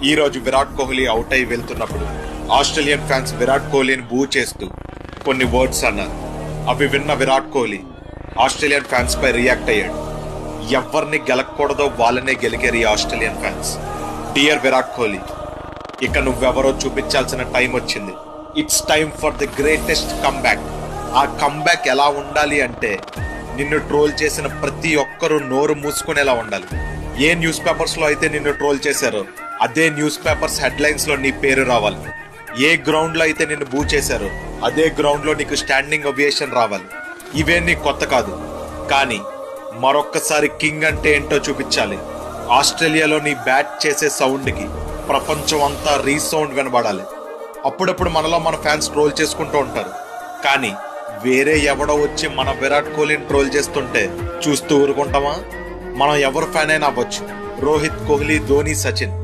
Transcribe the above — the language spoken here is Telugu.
ఈ రోజు విరాట్ కోహ్లీ అవుట్ అయి వెళ్తున్నప్పుడు ఆస్ట్రేలియన్ ఫ్యాన్స్ విరాట్ కోహ్లీని బూ చేస్తూ కొన్ని వర్డ్స్ అన్నారు. అవి విన్న విరాట్ కోహ్లీ ఆస్ట్రేలియన్ ఫ్యాన్స్ పై రియాక్ట్ అయ్యాడు. ఎవరిని గెలకూడదో వాళ్ళనే గెలిగారు ఈ Australian fans. Dear Virat Kohli, ఇక నువ్వెవరో చూపించాల్సిన టైం వచ్చింది. It's time for the greatest comeback. ఆ కమ్బ్యాక్ ఎలా ఉండాలి అంటే నిన్ను ట్రోల్ చేసిన ప్రతి ఒక్కరూ నోరు మూసుకునేలా ఉండాలి. ఏ న్యూస్ పేపర్స్ లో అయితే నిన్ను ట్రోల్ చేశారో అదే న్యూస్ పేపర్స్ హెడ్లైన్స్ లో నీ పేరు రావాలి. ఏ గ్రౌండ్ లో అయితే నిన్ను బూ చేశారో అదే గ్రౌండ్ లో నీకు స్టాండింగ్ ఒవేషన్ రావాలి. ఇవే నీకు కొత్త కాదు, కానీ మరొక్కసారి కింగ్ అంటే ఏంటో చూపించాలి. ఆస్ట్రేలియాలో నీ బ్యాట్ చేసే సౌండ్ కి ప్రపంచం అంతా రీసౌండ్ వినబడాలి. అప్పుడప్పుడు మనలో మన ఫ్యాన్స్ ట్రోల్ చేసుకుంటూ ఉంటారు, కానీ వేరే ఎవడో వచ్చి మన విరాట్ కోహ్లీని ట్రోల్ చేస్తుంటే చూస్తూ ఊరుకుంటామా? మనం ఎవరు ఫ్యాన్ అయినా అవ్వచ్చు, రోహిత్, కోహ్లీ, ధోని, సచిన్,